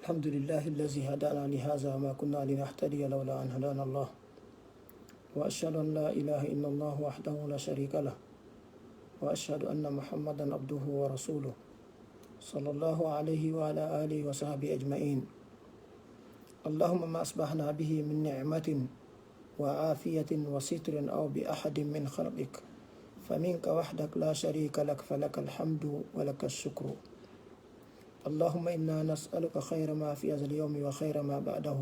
الحمد لله الذي هدانا لهذا وما كنا لنهتدي لولا أن هدانا الله وأشهد أن لا إله إلا الله وحده لا شريك له وأشهد أن محمدا عبده ورسوله صلى الله عليه وعلى آله وصحبه أجمعين. اللهم ما أصبحنا به من نعمة وعافية وستر أو بأحد من خلقك فمنك وحدك لا شريك لك فلك الحمد ولك الشكر. اللهم إنا نسألك خير ما في هذا اليوم وخير ما بعده.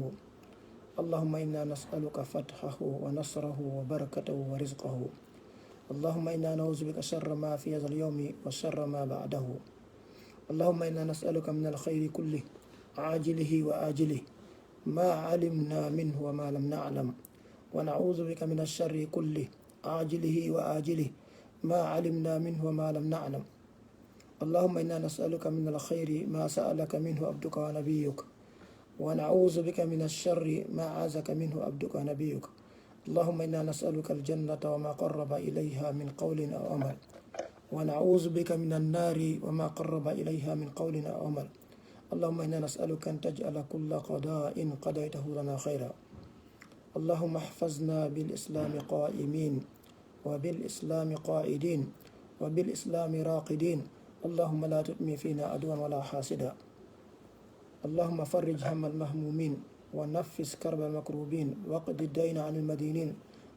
اللهم إنا نسألك فتحه ونصره وبركته ورزقه. اللهم إنا نعوذ بك شر ما في هذا اليوم وشر ما بعده. اللهم إنا نسألك من الخير كله عاجله وآجله ما علمنا منه وما لم نعلم، ونعوذ بك من الشر كله عاجله وآجله ما علمنا منه وما لم نعلم. اللهم إنا نسألك من الخير ما سألك منه عبدك ونبيك، ونعوذ بك من الشر ما عازك منه عبدك ونبيك. اللهم إنا نسألك الجنة وما قرب إليها من قول أو عمل، ونعوذ بك من النار وما قرب إليها من قول أو عمل. اللهم إنا نسألك أن تجعل كل قضاء قضيته لنا خيرا. اللهم احفظنا بالإسلام قائمين وبالإسلام قائدين وبالإسلام راقدين. اللهم لا تؤمن فينا عدوا ولا حاسدا. اللهم فرج هم المهمومين ونفس كرب المكروبين واقض الدين عن المدينين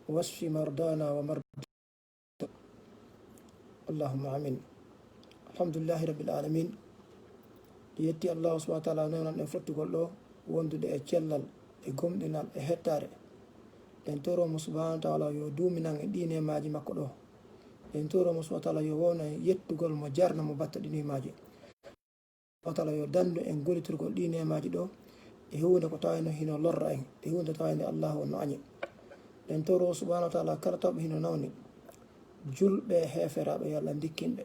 واشف مرضانا ومرضى. اللهم آمين. الحمد لله رب العالمين. yetti Allah subhanahu wa ta'ala noon en fottugol ɗo wondude e cellal e gomɗinal e hettare. en toromo subhanahu wa ta'ala yo duminan e ɗi nemaji makko ɗo. en toromo subhanahu wa ta'ala yo wowna yettugol mo jarna mo batta ɗi nemaji. subhanahu wa ta'ala yo dandu en goliturgol ɗi nemaji ɗo e hunde ko tawino hino lorra en e hunde tawinde Allah no añi. en toro subhanahu wa ta'ala kala tawɓe hino nawni julɓe e heferaɓe yo Allah dikkinɓe,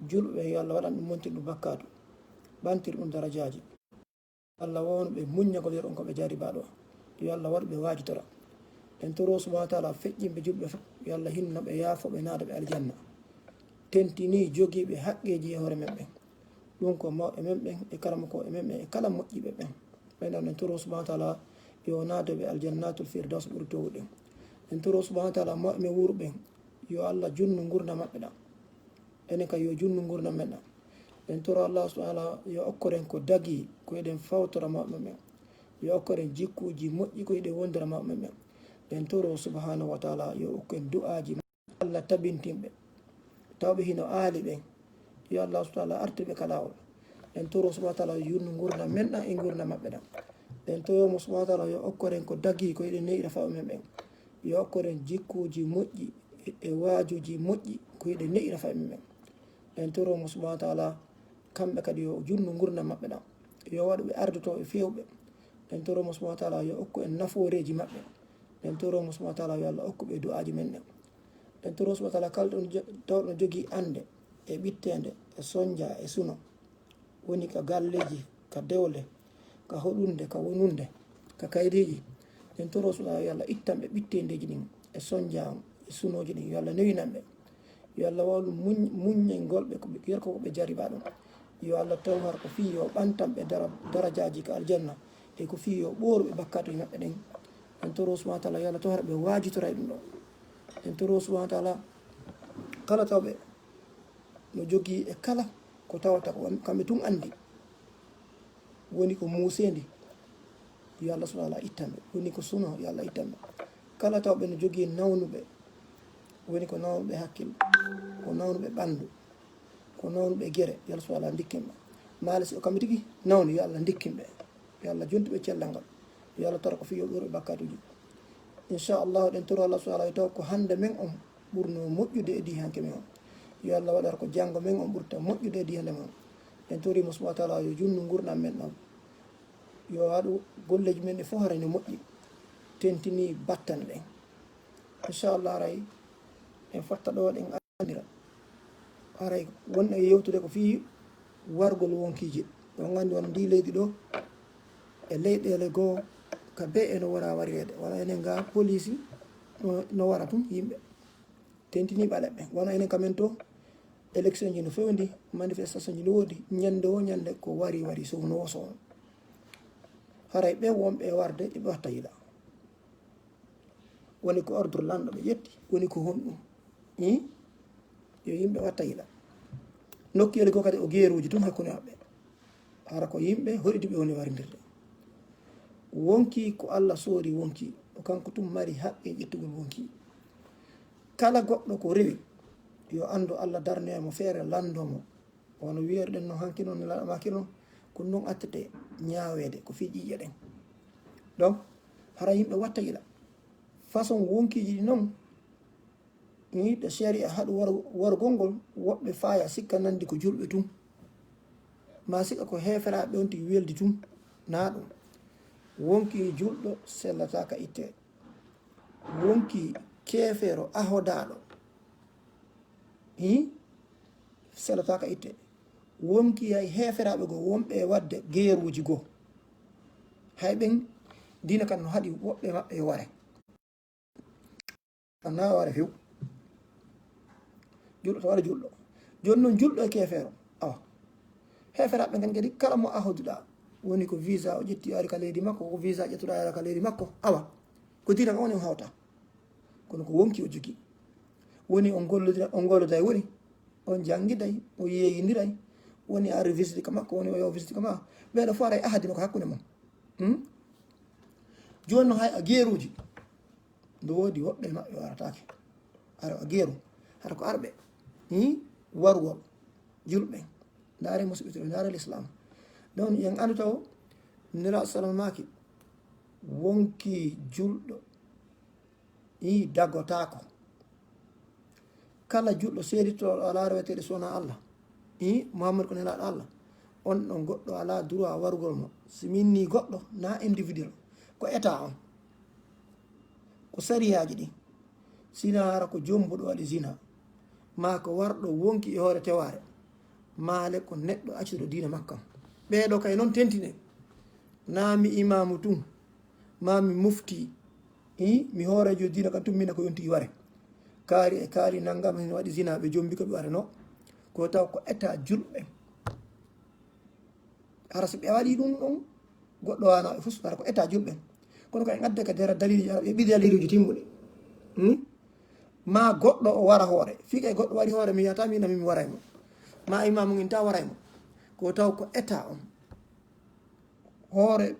julɓe yo Allah waɗan ɗum montir ɗum bakkatu bantir ɗum darajaji. Allah wonɓe muññagol yer on ko ɓe jaribaɗo yo Allah waɗɓe wajitora. en toro subhanahu wa ta'ala feƴƴinɓe julɓe fof yo Allah hinnoɓe yaafoɓe naadaɓe aljanna, tentini jogiiɓe haqqeji e hoore men ɓen, ɗum ko mawɓe men ɓen e kala ko e men ɓen e kala moƴƴiɓe ɓen ɓen en toro subhanahu wa ta'ala yo naadaɓe aljannatul firdaus ɓuri towɗen. en toro subhanahu wa ta'ala mawɓe men wurɓen yo Allah junnu gurna maɓɓe ɗam, enen kay yo junnu gurna men ɗam. en toro Allah subhanahu wa ta'ala yo okkoren ko dagi ko eɗen fawtora mawɓe men, yo okkoren jikkuji moƴƴi ko eɗen wondira mawɓe men. en toro subhanahu wa ta'ala yo okken du'aji Allah tabintinɓe tawɓe hino aali ɓen yo Allah subhanahu wa ta'ala artirɓe kalawol. en toro subhanahu wa ta'ala yo yurnu gurna men ɗam e gurna maɓɓe ɗam. en toromo subhanahu wa ta'ala yo okkoren ko dagi ko eɗen neɗira fawɓe men ɓen, yo okkoren jikkuji moƴƴi e waajuji moƴƴi ko eɗen neɗira fawɓe men ɓen. en toromo subhanahu wa ta'ala kamɓe kadi yo junnu gurna maɓɓe ɗam, yo waɗuɓe ardotoɓe fewɓe. en toromo subhanahu wa ta'ala yo okku en naforeji maɓɓe. en toromo subhanahu wa ta'ala yo Allah okkuɓe du'aji men ɗen. en toro subhanahu wa ta'ala kala ɗon tawɗo jogui ande e ɓittede e sonja e suno, woni ka galleji ka dewle ka hoɗunde ka wonunde ka kayriji. en toro subhanahu wa ta'ala yo Allah ittanɓe ɓittedeji ɗin e sonja e sunoji ɗin yo Allah newinanɓe, yo Allah wawɗum muññen golɓe yerko koɓe jariba ɗum. yo Allah tawhar ko fi yo ɓantanɓe darajaji ka aljanna e ko fi yo ɓoruɓe bakkatuji maɓɓe ɗen. en toro subhanahu wa ta'ala yo Allah tawhar ɓe wajitora e ɗum ɗo. en toro subhanahu wa ta'ala kala tawɓe no jogui e kala ko tawata ko kamɓe tun andi woni ko musendi yo Allah subhanahu wa ta'ala ittanɓe, woni ko suno yo Allah ittanɓe. kala tawɓe no jogui nawnuɓe woni ko nawnuɓe hakkille, ko nawnuɓe ɓandu, ko nawnuɓe guere yo Allah subhanahu wa ta'ala dikkinɓe. maale si o kamɓe tigui nawni yo Allah dikkinɓe, yo Allah jontuɓe cellal ngal, yo Allah tara ko fi yo ɓurɓe bakkatuji. inchallahu ɗen toro Allah subhanahu wa ta'ala taw ko hande men on ɓurno moƴƴude e di hanke men on, yo Allah waɗata ko janggo men on ɓurta moƴƴude e di hande men on. en torimo subhanahu wa ta'ala yo junnu gurdam men ɗam, yo waɗu golleji men ɗe fof harani moƴƴi tentini battane ɗen. inchallah aray en fatta ɗo ɗen andira aray wonɗo e yewtude ko fi wargol wonkiji on gandi wona ndi leydi ɗo e leyɗele goo ka be eno wona warede, wona enen ga police no wara tum yimɓe tentini ɓaleɓe, wona enen kamen to élection ji no fewndi manifestation ji no woodi ñande o ñande ko wari sowno wosono haray ɓe wonɓe warde eɓe watta yiɗa woni ko ordre lanɗo ɓe ƴetti woni ko honɗum yo yimɓe watta yiɗa nokkuyel goo kadi o geeruji tun hakkude maɓɓe hara ko yimɓe hoɗidiɓe woni warindirde wonki ko Allah soori wonki o kanko tum mari haqqe ƴettugol wonki kala goɗɗo ko rewi yo andu Allah darnoyamo feere landomo wono wiyerɗen no hanki noon nelaɗamaki noon ko noon attete ñaawede ko fi ƴiƴe ɗen donc hara yimɓe watta yiɗa façon wonkiji ɗi noon ɗo séri a haɗu wargol ngol woɓɓe faaya sikka nandi ko julɓe tum ma sikka ko heferaɓe on tigi weldi tum na ɗum wonki julɗo sellataka itte wonki keefero ahodaɗo sellataka itte wonki hay heferaɓe goo wonɓe wadde geeruji goo hay ɓen dina kan no haɗi woɓɓe maɓɓe ware na ware few julɗo to waɗa julɗo joni noon julɗo e keefero awa heferaɓe kan kadi kala mo ahoduɗa woni ko visa o ƴetti ari ka leydi makko ko visa ƴettuɗa ara ka leydi makko awa ko dina ka woni on hawta kono ko wonki o jogui woni on golloday woni on jangguiday o yeeyidiray woni ari visite ka makko woni o yo visite ka ma ɓeɗo fo aray ahadino ko hakkude mon joni no hay a geeruji ndo woodi woɓɓe maɓɓe waratake ara a geeru hata ko arɓe wargol julɓe ndaare musidɓe to ndaare l'islam donc yen andu taw nira salam maki wonki julɗo daggotako kala julɗo seeditoɗo ala reweteɗe sowona Allah Muhammad ko nelaɗo Allah on ɗon goɗɗo ala droit wargol mo si minni goɗɗo na individuel ko état on ko sariyaji ɗi sina hara ko jombuɗo waɗi zina ma ko warɗo wonki e hoore teware maale ko neɗɗo accuɗo diina makkam ɓeɗo kay noon tentine nami imamu tum mami mufti mi hoorejo diina kam tum mina ko yonti ware kaari e kaali naggam hen waɗi zina ɓe jombi ko ɓe wareno ko taw ko état julɓe hara so ɓe waɗi ɗum ɗon goɗɗo wanaɓe fus hara ko état julɓe kono kay gadde ka dera dalilji ɓe ɓi daliluji timmuɗe ma goɗɗo o wara hoore fi kay goɗɗo waɗi hoore mi yiyata mina mimi waraymo ma imamu ngin ta waraymo ko taw ko état on hoore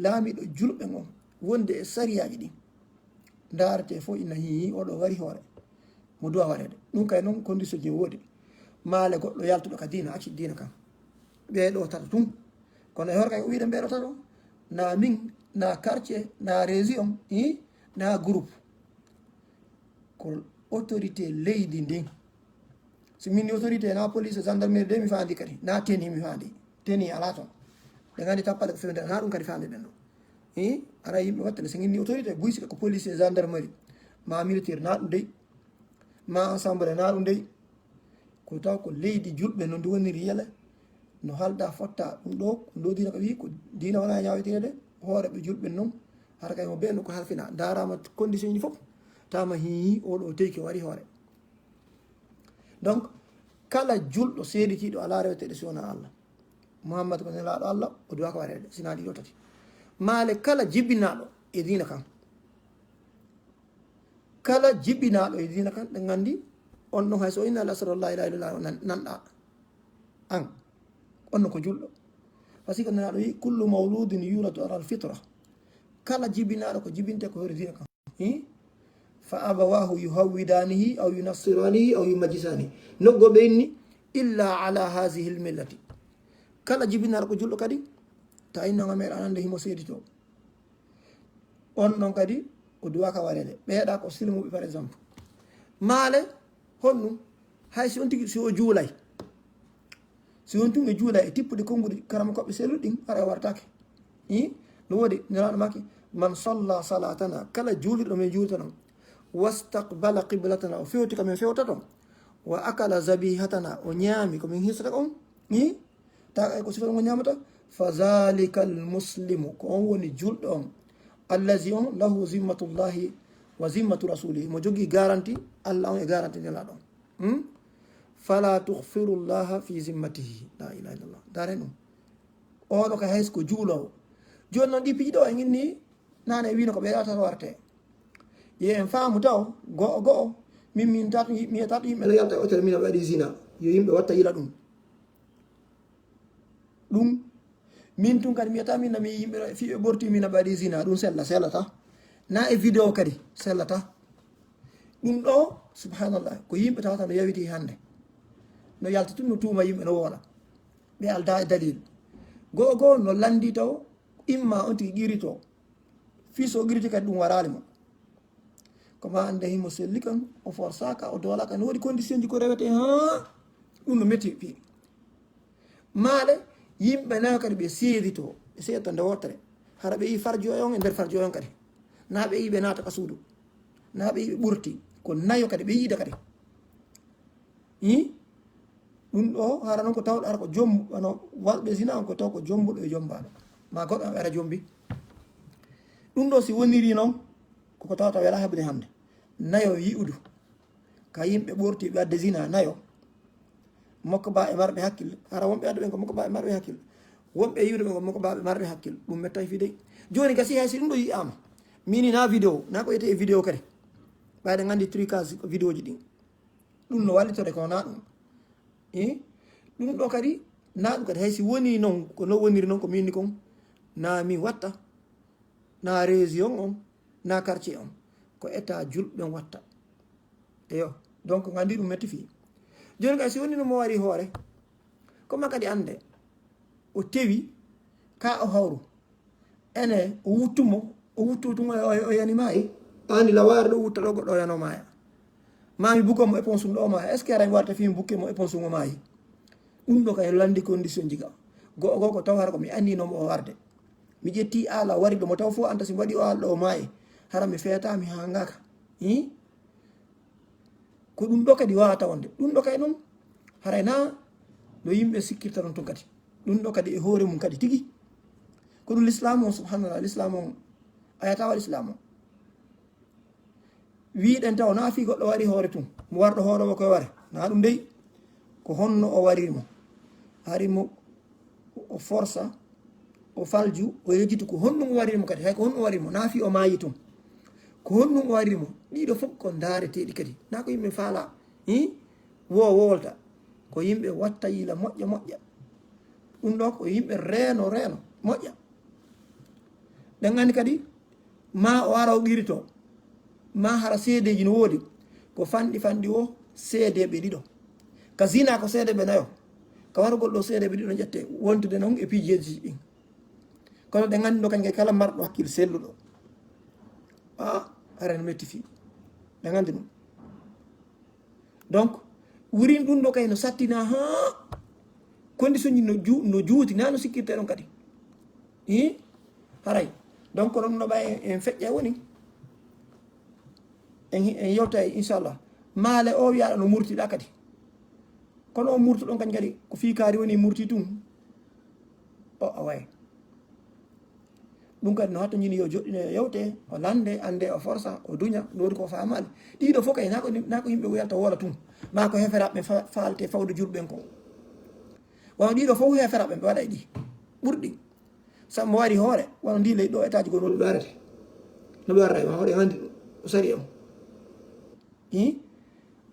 laamiɗo julɓe on wonde e sariyaji ɗi darete fo ina hihi oɗo wari hoore mo duwa waɗede ɗum kay noon condition ji woodi maale goɗɗo yaltuɗo ka diina acci diina kam ɓeɗo tata tum kono e hoore kay o wiɗen ɓeɗo tato na min na quartier na région na groupe ko autorité leydi ndin so min autorité na police gendarmerie de mi fandi kadi na teni mi fandi teni ala toon ɓe gandi tappale ko fewde na ɗum kadi fandi ɗen ɗo ara yimɓe wattane so ginni autorité buysika ko police gendarmerie ma militaire na ɗum dey ma ensemble na ɗum dey ko taw ko leydi julɓe no ndi woniri yele no halda fotta ɗum ɗo ko ɗo dina ko wi ko dina wona ñawetede hooreɓe julɓe noon hara kay mo ɓeeno ko halfina darama condition ji foof tama hihi oɗo teyki wari hoore donc kala julɗo seeditiɗo ala reweteɗe sowona Allah Muhammad ko nelaɗo Allah o duwa ko warede sina ɗiɗo tati maale kala jibbinaɗo e dina kan kala jibbinaɗo e dina kan ɗe gandi on ɗon hay so inna la sallallahu ilaha illallah nanɗa an onno ko julɗo par ce que nenaɗo wi kullu mawludin yulatu ala alfitra kala jibbinaɗo ko jibbinte ko hoore dina kan fa abawahu yuhawwidanihi aw yunassiranihi aw yumajjisanihi noggo ɓenni illa ala hasihi lmillati kala jibbinaɗo ko julɗo kadi ta innaga meɗa anande himo seedito on ɗon kadi o duwaka warede ɓeeɗa ko silmuɓe par exemple maale honɗum hay si on tigui si o juulay si on tun e juulay e tippude konngude karama koɓɓe selluɗin ara wartake no woodi nelaɗo makki man salla salatana kala juulirɗo min juulta noon wastaqbala qiblatana o fewti komin fewta ton wa akala zabihatana o ñaami komin hisata on tawa ko sifata o ñamata fa zalika almuslimu ko on woni julɗo on allazi on lahu zimmatullahi wa zimmatu rasulihi mo jogui garanti Allah on e garanti nelaɗo on fala tuhfiru llaha fi zimmatihi la ilaha illallah daren ɗum oɗo ka hays ko juulowo joni noon ɗi piiɗo e ginni nane wino ko ɓeɗa tan warte ye en faamu taw go'o min tata mi tata yimɓe no yalta e hôtel min waɗi zina yo yimɓe watta yila ɗum min tun kadi mi wiyata min nami yimɓe fiɓe ɓorti min waɗi zina ɗum sellata na e vidéo kadi sellata ɗum ɗo subhanallah ko yimɓe tawata no yawiti hande no yalta tun no tuuma yimɓe no woola ɓe alda e dalil go'o no landi taw imma on tigi qirito fii so qiriti kadi ɗum warali mo koma ande himo selli kan o forsaka o doolaka no waɗi condition ji ko rewete ha ɗum no metti fi maale yimɓe nayo kadi ɓe seedito ɓe seedto nde wottere hara ɓe yi farjo on e nder farjo on kadi na ɓe yi ɓe naata ka suudu na ɓe yi ɓe ɓurti ko nayo kadi ɓe yiida kadi ɗum ɗo hara noon ko tawɗo ara ko jombu ano walɓe sina on ko taw ko jombuɗo e jombaɗo ma goɗɗo am ara jombi ɗum ɗo si woniri noon koko tawata wela heɓde hande nayo yi'udu ka yimɓe ɓorti ɓe adde zina nayo mokko ba e marɓe hakkille hara wonɓe adde ɓen ko mokko ba e marɓe hakkille wonɓe yiwde ɓen ko mokko ba ɓe marɓe hakkille ɗum mettay fi dey joni gasi hay si ɗum ɗo yiyama mini na vidéo na ko wiyete e vidéo kadi ɓayde gandi trucage vidéo ji ɗin ɗum no wallitode ko na ɗum ɗum ɗo kadi na ɗum kadi hay si woni noon ko no woniri noon ko minni kon na min watta na région on na quartier on ko état julɓen watta eyo donc gandi ɗum metti fi joni kadi si woni no mo wari hoore comme kadi ande o tewi ka o hawru ene o wuttumo o wuttu tun o yani maayi ani laware ɗo wutta ɗo goɗɗo o yano maaya mami bukkanmo éponse ɗum ɗo maaya est ce que ara warta fimi bukke mo éponse mo maayi ɗum ɗo kay landi condition jiga go'o ko taw hara ko mi andinomo o warde mi ƴetti ala wari ɗo mo taw fof anta si waɗi o ala ɗo o maayi hara mi feetami ha ngaka ko ɗum ɗo kadi wawata wonde ɗum ɗo kay noon haray na no yimɓe sikkirta ɗon tun kadi ɗum ɗo kadi e hoore mum kadi tigui ko ɗum l'islam on subhanallah l'islam on ayata waɗi islam o wiɗen taw na fi goɗɗo waɗi hoore tun mo warɗo hoorowo koye ware na ɗum dey ko honno o warimo harimo o força o falju o yejjitu ko honɗum warimo kadi hay ko honɗum warimo na fi o maayi tun ko honɗum warimo ɗiɗo fof ko daareteɗi kadi na ko yimɓe faala wolta ko yimɓe watta yila moƴƴa ɗum ɗo ko yimɓe reeno moƴƴa ɗen gandi kadi ma o ara o qirito ma hara seedeji no woodi ko fanɗi o seedeɓe ɗiɗo ka zina ko seedeɓe nayo ka wargol ɗo seedeɓe ɗiɗo ƴette wontude noon e piijeji ɗin kono ɗe gandi ɗo kañum kala marɗo hakkille selluɗo arano metti fi ɗe gandi ɗum donc wurin ɗum ɗo kay no sattina ha condition ji no juuti na no sikkirte ɗon kadi haray donc ɗon no ɓay en feƴƴa woni en yewta inchallah maale o wiyaɗa no murtiɗa kadi kono o murto ɗon kañum kadi ko fiikaari woni murti tun o a way ɗum kadi no hatto jini yo joɗɗine yewte o lande ande o força o duña ɗoɗi ko famali ɗiɗo fof kay na ko yimɓe wiyalta woola tun ma ko heferaɓe falte fawde julɓen ko wano ɗiɗo fof heferaɓe ɓe waɗa e ɗi ɓurɗi sabu mo wari hoore wano ndi ley ɗo état ji gono ɗo arete no ɓe warra ma hoɗe handi ɗum o sari on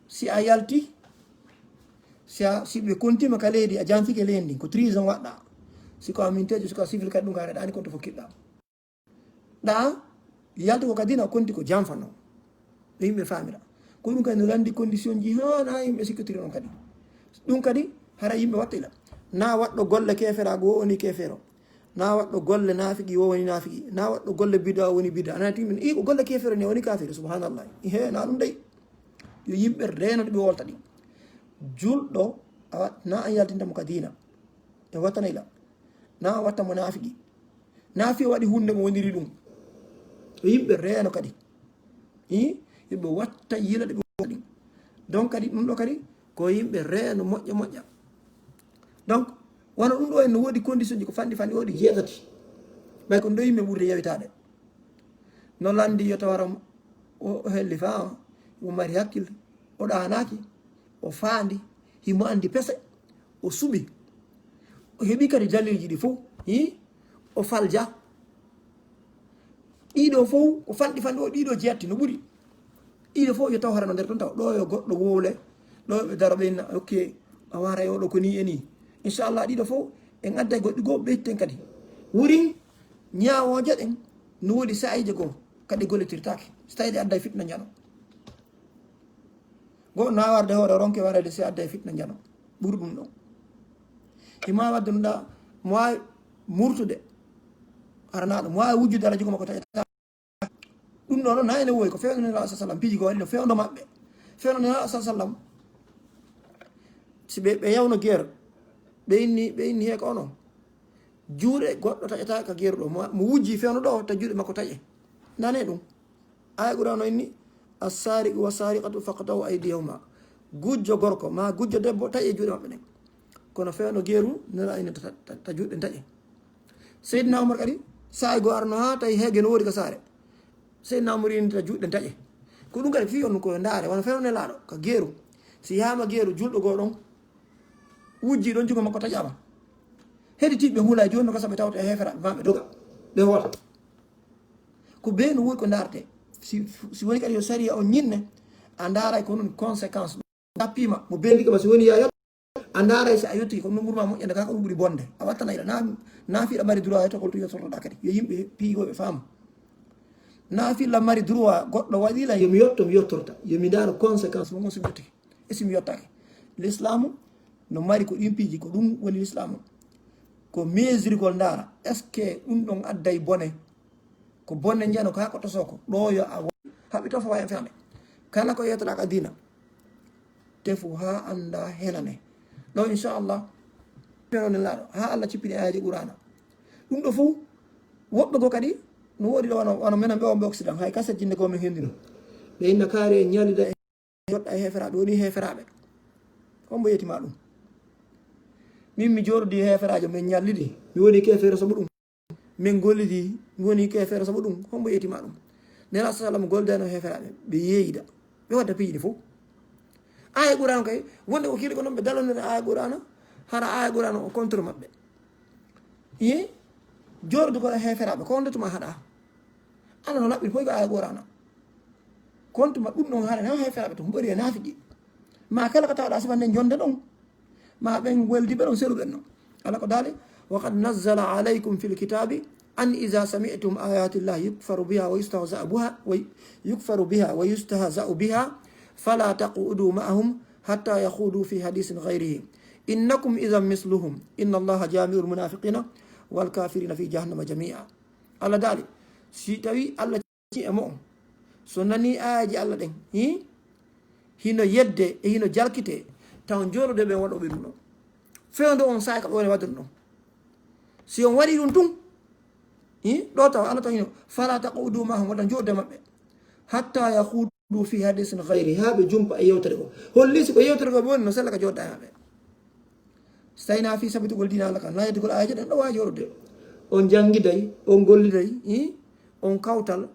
si a yalti si ɓe kontima ka leydi a janfike leydi ndin ko 3 ans waɗɗa siko amintejo siko civil kadi ɗum gareɗani konto fo kiɗɗa ɗa yalti ko kadina konti ko janfano ɗo yimɓe famira ko ɗum kadi no landi condition ji hana yimɓe sikkitiri on kadi ɗum kadi hara yimɓe watta ila na waɗɗo golle keferago wo woni kefero na waɗɗo golle nafigi wo woni nafigi na waɗɗo golle bida woni bida anatimin ko golle kefere ne woni kafiri subhanallah he na ɗum dey yo yimɓe renoɗo ɓe wolta ɗi julɗo na an yaltintamo ka dina e wattana ila na wattamo nafigi nafi waɗi hunde mo woniri ɗum yo yimɓe reeno kadi yimɓe watta yila ɗe ɓe ɗi donc kadi ɗum ɗo kadi ko yimɓe reeno moƴƴa donc wono ɗum ɗo en no woodi condition ji ko fanɗi woodi jeetati ɓay ko ndo yimɓe ɓurde yewitade no landi yo tawara o helli fa o mari hakkille o ɗanaki o faandi himo andi pese o suɓi o heeɓi kadi dalilji ɗi fof o falja ɗiɗo fof ko fanɗi fanɗi o ɗiɗo jeetti no ɓuri ɗiɗo fof yo taw harano nder ton taw ɗo yo goɗɗo wowle ɗo ɓe daro ɓenna ok a wara e oɗo ko ni e ni inchallah ɗiɗo fof en adda e goɗɗi goo ɓeytten kadi wurin ñawoje ɗen no woodi sayije goo kadi gollitirtake so tawi ɗe adda e fitna jano go na warde hoore ronke warede si adda e fitna jano ɓuri ɗum ɗon hima wadde ɗum ɗa mo wawi murtude aranaɗo mo wawi wujjude ala jogoma ko taƴata ɗum ɗo noon na ene woyi ko fewnanela sa sallam piiji ko waɗi no fewdo maɓɓe fewnanela sa sallam si ɓe yawno guerre ɓe inni he ko ono juuɗe goɗɗo taƴata ka guerre ɗo mo wujji fewno ɗo ta juuɗe makko taƴe nane ɗum aya ɓurano inni assariqu wa sariqatu faqtahu aydiyahuma gujjo gorko ma gujjo debbo taƴe juuɗe maɓɓe ɗen kono fewno guerre nela ine ta juuɗe taƴe seydina oumar kadi sayi go arno ha tawi heege no woodi ka saare seydina oumar ini ta juuɗe taƴe ko ɗum kadi fi on koyo ndaare wona fewno nelaɗo ka guerre si yama guerre julɗo goo ɗon wujji ɗon jugo makko taƴama heedi tiɓɓe huula joni ko saɓe tawta e heferaɓe maɓe doga ɓe hoota ko be no woodi ko darete si woni kadi yo saria on ñinne a daaray ko noon conséquence dappima mo bendigama si woni ya yot a daaray si a yettiki ko ɗum ɓurma moƴƴande ka ko ɗum ɓuuri bonde a wattanayɗa naafiɗa mari droit to holto yettotoɗa kadi yo yimɓe piigoɓe faama naafilla mari droit goɗɗo waɗila yomi yetto mi yettorta yomi daara conséquence mo somi yettiki e somi yettake l'islamu no mari ko ɗin piiji ko ɗum woni l'islamu ko mesirgol ndaara est ce que ɗum ɗon adday bone ko bonne jeno ko hakko tosoko ɗo yo a haɓi tofa wawi feɓe kala ko yettoɗa ka dina tefu ha anda henane ɗo inchallah fenone laaɗo ha allah cippini ayaji qurana ɗum ɗo fof woɓɓe go kadi no woɗi ɗo wano menen ɓe wonɓe occident hay kaset jinde ko min hendino ɓe inna kaari e ñalida e joɗɗa e heferaɓe woni heferaɓe hombo yetima ɗum min mi joɗodi heferajo min ñallidi mi woni kefere sobo ɗum min gollidi mi woni kefere sobo ɗum hombo yetima ɗum nela sallam goldano heferaɓe ɓe yeeyida ɓe wadda piiɗi fof aya qur'ana kay wonde ko kili ko noon ɓe dalonire aya qur'ana hara aya qur'ana o contre maɓɓe yi joɗode ko heferaɓe ko wondetuma haɗa ala no laɓɓi foy ko aya qur'ana kontuma ɗum ɗon haɗa na heferaɓe to ɓori e naafiƴi ma kala ko tawɗa sifande jonde ɗon ma ɓen weldiɓe ɗon seeɗuɓen noon ala ko daali wa qad nazzala alaykum fi lkitabi an ida sami'tum ayati llahi yukfaru biha wa yustahza'u biha fala taqudu ma'ahum hatta yahudu fi hadisin gayrihi innakum idan misluhum inna allaha jamiu lmunafiqina walkafirina fi jahannama jamia allah daali si tawi allah ci e mo on so nani ayaji allah ɗen hino yedde e hino jalkite taw jolude ɓen waɗoɓe ɗum ɗon fewde on saha ka ɓe woni wadde ɗum ɗon si on waɗi ɗum tun ɗo taw allah tawino fala taqudu mahum waɗa jodde maɓɓe hatta yahudu fi hadisin gayri ha ɓe jumpa e yewtere ko holli si ko yewtere ko ɓe woni no sella ka joɗɗa e maɓɓe so tawi na fi sabitugol dina allah kan layedugol ayaji ɗen ɗo wawi joɗude on jangguiday on golliday on kawtal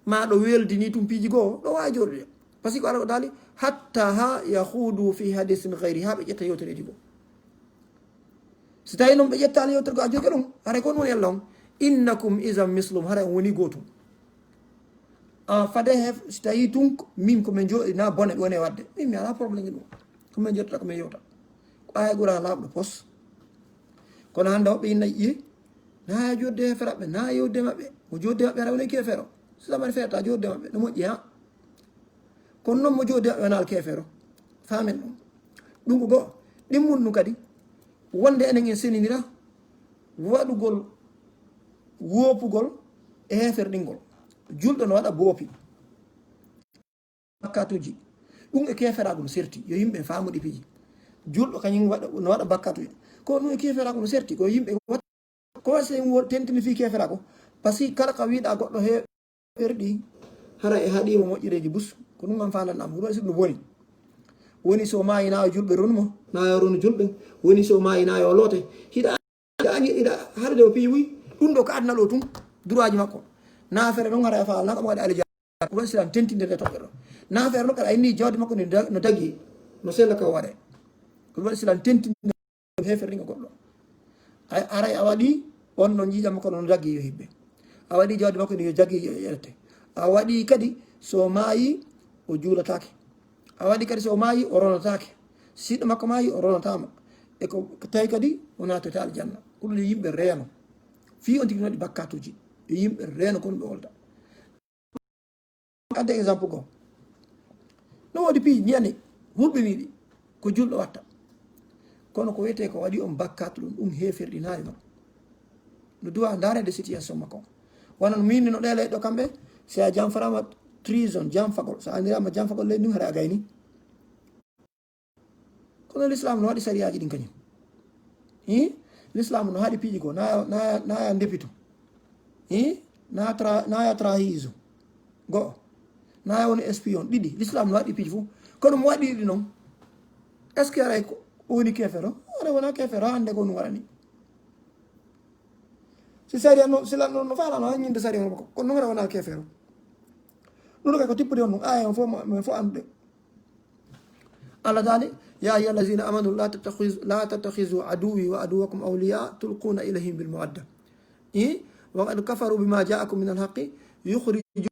maɗo weldini tum piiji goho ɗo wawi joɗude par ce que ko ala ko daali hatta ha yahudu fi hadisin gayri ha ɓe ƴetta yewtereji goo so tawi noon ɓe ƴettali yewtere go a jogue ɗum haray kon woni allah on innakum isan mislum haray on woni gotum en fade hef so tawi tun min komin jooɗi na bone ɓe woni wadde min mi ala probléme ɗum komin jottata komin yewta ko aya ɓuura laaɓɗo pos kono hande hoɓɓe inna ƴi na jodde heferaɓe na yewde maɓɓe mo jodde maɓɓe hara woni kefero so tamani feerta jodde maɓɓe no moƴƴi ha kono noon mo jodde maɓɓe wonal kefero famen ɗum ɗum ko goo ɗimmun ɗum kadi wonde enen en seninira waɗugol woopugol e hefere ɗingol julɗo no waɗa boopi bakkatuji ɗum e keferago no serti yo yimɓe famuɗi piiji julɗo kañum no waɗa bakkatuji ko ɗum e keferago no serti ko yimɓe ko se tentini fi keferago par ce que kala ka wiɗa goɗɗo heɓerɗi hara e haɗima moƴƴireji bus ko ɗum an falanɗama ɗum siɗum woni woni so mayi na yo julɓe ronmo na yo ronu julɓe woni so mayi na yo loote hiɗa iɗa harde o piiwi ɗum ɗo ko adna ɗo tun droit ji makko nafere ɗon gara fa na ko waɗi alija ɗum silan tentindede toɓɓe ɗo nafere ɗon kadi a inni jawdi makko no dagui no sella ka waɗe ɗum waɗi silan tentinde hefere ɗinga goɗɗo aray a waɗi on ɗon jiijam makko no dagui yo hibɓe a waɗi jawdi makko ndi yo jaggi yeɗete a waɗi kadi so maayi o juulatake a waɗi kadi so maayi o ronatake siɗɗo makko maayi o ronatama e ko tawi kadi o natete aljanna ko ɗum yimɓe reeno fi on tigi waɗi bakkatuji yo yimɓe reeno kono ɓe olda adde exemple goo no woodi piiji ndiyani hulɓiniɗi ko julɗo watta kono ko wiyete ko waɗi on bakkatu ɗum heefirɗi naari noon no duwa darede situation makko wona no minni no ɗe leyɗo kamɓe si a janfarama trison janfagol so andirama janfagol leydi ndin haɗa a gayni kono l'islam no waɗi sariyaji ɗin kañum l'islam no haɗi piiji ko naya dépito naya trahison go'o naya woni espion ɗiɗi l'islam no waɗi piiji fof kono mo waɗi ɗi noon est ce que aray woni kefero aɗa wona kefero hande ko ɗum waɗani si saria sila no falano ha ñinde saria makko kono noon aɗa wona kefero ɗum kay ko tippude on ɗum aya on fo andude Allah dali ya ayuha allazina amanu la tattakhizu aduwi wa aduwakum awliya tulquna ilayhim bil mawadda wa qad kafaru bima ja'akum min al-haqqi yukhriju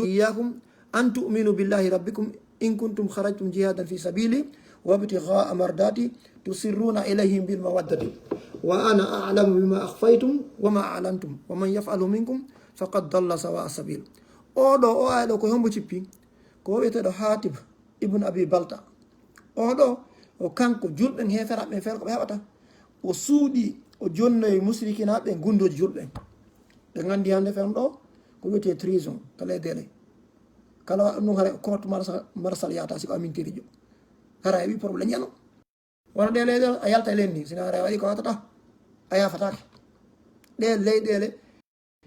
iyyakum an tu'minu billahi rabbikum in kuntum kharajtum jihadan fi sabili wa ibtigha'a mardati tusirruna ilayhim bil mawaddati wa ana a'lamu bima akhfaytum wa ma a'lantum wa man yaf'alu minkum faqad dalla sawa'a sabil oɗo o ayɗo ko hombo cippi ko wiyeteɗo Hatib ibn Abi Balta oɗo o kanko julɓen heferaɓe feere ko ɓe heɓata o suuɗi o jonnoyi musrikinaɓe gundoji julɓen ɓe gandi hande fen ɗo ko wiyete trison kala dele kala waɗa ɗum hara courte marsal yata siko amintirijo hara heeɓi probléme ñano wona ɗe leyɗele a yalta e lenni sina hara waɗi ko watata a yafatake ɗe leyɗele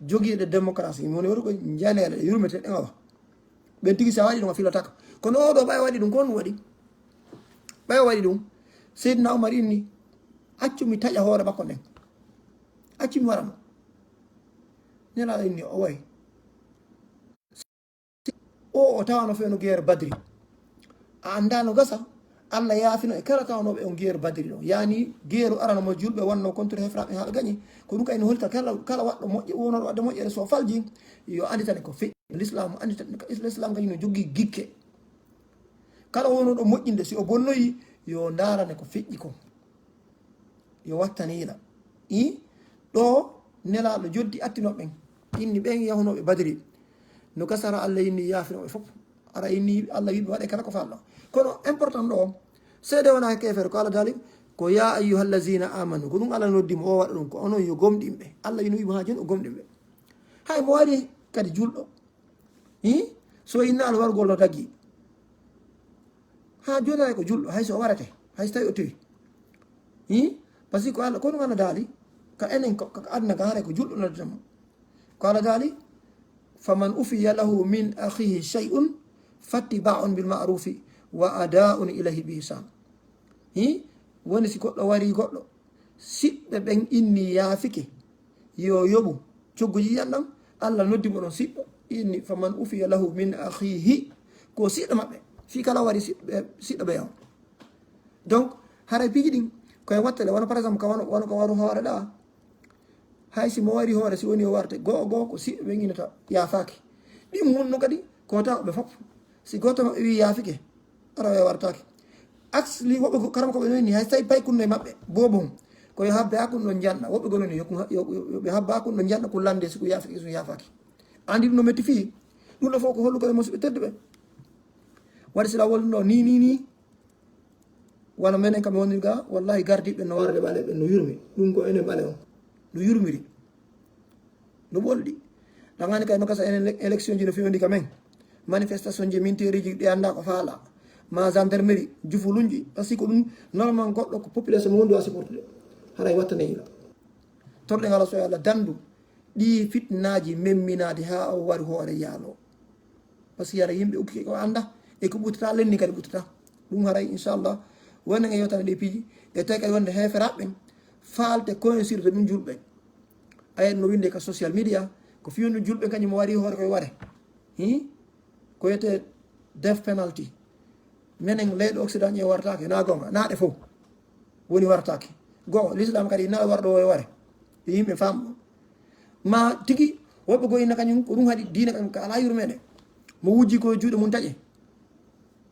jogiiɗe démocratie moni woni ko janele ɗe yurmete ɗe gawa ɓen tigui sa waɗi ɗum a filataka kono oɗo ɓay waɗi ɗum ko ɗum waɗi ɓay waɗi ɗum Seydina Oumar inni accumi taƴa hoore makko nden accumi waramo nelaɗo inni o way o tawano fewno guerre badri a andano gasa Allah yaafino e kala tawanoɓe on guerre badri ɗo yani guerre aranomo julɓe wonno contre hefraɓe haɓe gañi ko ɗum kayno holita kala waɗɗo moƴƴe wonoɗo wadde moƴƴere so falji yo anditane ko feƴƴi l'islam anditane l'islam kañum no jogui gikke kala wonoɗo moƴƴinde si o bonnoyi yo darane ko feƴƴi ko yo wattaniila ɗo nelaɗo joddi attinoɓen inni ɓen yahunoɓe badri no gasara Allah inni yaafinoɓe fof ara inni Allah yiɓe waɗe kala ko fallo kono important ɗo seede wona kefere ko Allah dali ko ya ayyuha allazina amanu ko ɗum Allah noddimo o waɗa ɗum ko onon yo gomɗimɓe Allah ino wimo ha joni o gomɗimɓe hay mo waɗi kadi julɗo so innalo wargol no dagui ha joni ay ko julɗo hay so o warate hay so tawi o tewi par ce que ko Allah ko ɗum Allah daali ka enen ko adna ka haare ko julɗo noddetamo ko Allah daali faman ufiya lahu min akhihi shay'un fattiba'un bil ma'rufi wa ada'un ilayhi bi ihsan woni si goɗɗo wari goɗɗo siɓɓe ɓen inni yaafike yo yoɓu cogguji yiyan ɗam Allah noddimo ɗon siɓɓo inni faman ufiya lahu min akhihi ko siɗɗo maɓɓe fi kala wari siɗɗo ɓe yaw donc haray piiji ɗin koye wattele wona par exemple wona ko waru hoore ɗa hay si mo wari hoore si woni o warte goo ko siɓɓe ɓe guinata yaafake ɗin munno kadi ko tawɓe fof si goto maɓɓe wi yaafike arawe wartake axli woɓɓe karam koɓe noni hay so tawi paykunno e maɓɓe bobon koye habbe hakkude ɗo janɗa woɓɓe gononi yoɓe habba hakkude ɗo janɗa ko lande siko yaafike so yaafake andi ɗum no metti fi ɗum ɗo fof ko hollugol e musidɓe tedduɓe waɗi sila wolluno ni walla menen kam wonir ga wallahi gardiɓe no warde ɓale ɓe no yurmi ɗum ko enen ɓale on no yurmiri no ɓolɗi ɗagani kay no gasa enen élection ji no fewndi ka men manifestation ji mintériji ɗi anda ko faala ma gendarmerie jufulunji par ce que ko ɗum normalement goɗɗo ko population mo wondi wa supportude haray wattaneyila torɗe ngala so Allah dandu ɗi fitnaji memminade ha o wari hoore yaalo par ce que yara yimɓe ukki ko anda e ko ɓuttata lenni kadi ɓuttata ɗum haray inchallah wonnen e yewtane ɗe piiji e tawi kadi wonde heferaɓe faalte coincirde ɗum julɓe ayen no winde ka social media ko fiyonɗum julɓe kañum mo wari hoore koye waɗe ko wiyete death penalty menen leyɗo occident ƴe wartake na gonga naɗe fof woni wartake goo l'islam kadi na warɗo o e ware yimɓe famɗo ma tigui woɓɓe go inna kañum ko ɗum haɗi diina kañum ka ala yurmede mo wujji ko juuɗe mum taƴe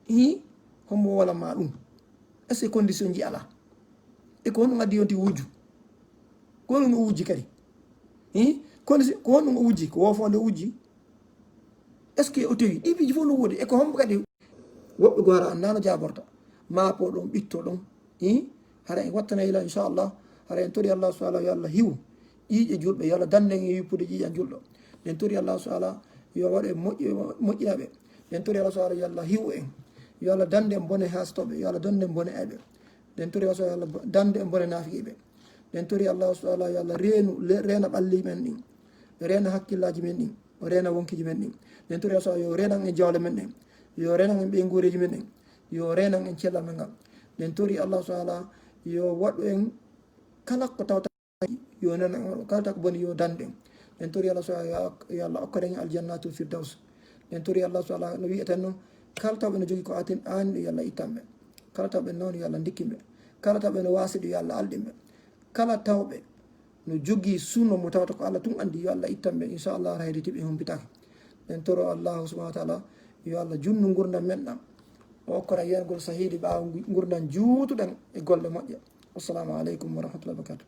hi hommo walanma ɗum est ce que condition ji ala e ko honɗum addi yonti wujju ko honɗum o wujji kadi hi condition ko honɗum o wujji ko wofonde o wujji est ce que o tewi ɗi piiji fof no woodi e ko hombo kadi woɓɓe go hara annano jaborta maapo ɗon ɓitto ɗon hi hara en wattana ila inchallah hara en tori allah subahana yo allah hiw ƴiiƴe julɓe yo allah danden e yippude ƴiiƴan julɗo en tori allah subahana yo waɗe moƴƴinaɓe en tori allah subahana yo allah hiw en yo allah dande en bone hastoɓe yo allah dande en bone eɓe en tori allah subahana yo allah dande en bone nafiqiɓe en tori allah subahana yo allah reena ɓalli men ɗin reena hakkillaji men ɗin o reena wonkiji men ɗin en tori allah subahana yo renan en jawle men ɗen yo renan en ɓeygureji men ɗen yo renan en cellal men ngal en tori allah subahana yo waɗu en kala ko tawta yo nana kala ko boni yo dande en tori allah subahana yo allah okkoɗen aljannatul firdaus en tori allah subahana no wiyeten noon kala tawɓe no jogui ko aten anɗo yo allah ittanɓe kala tawɓe noon yo allah dikkinɓe kala tawɓe no wasiɗo yo allah alɗinɓe kala tawɓe no jogui sunno mo tawata ko allah tun andi yo allah ittanɓe inchallah haydi tiɓe humpitaka en toro allahu subahana wa taala yo allah junnu gurdam men ɗam o okkora yengol sahidi ɓawa gurdam juutuɗen e golle moƴƴe wassalamu aleykum wa rahmatullahi wa barakatuh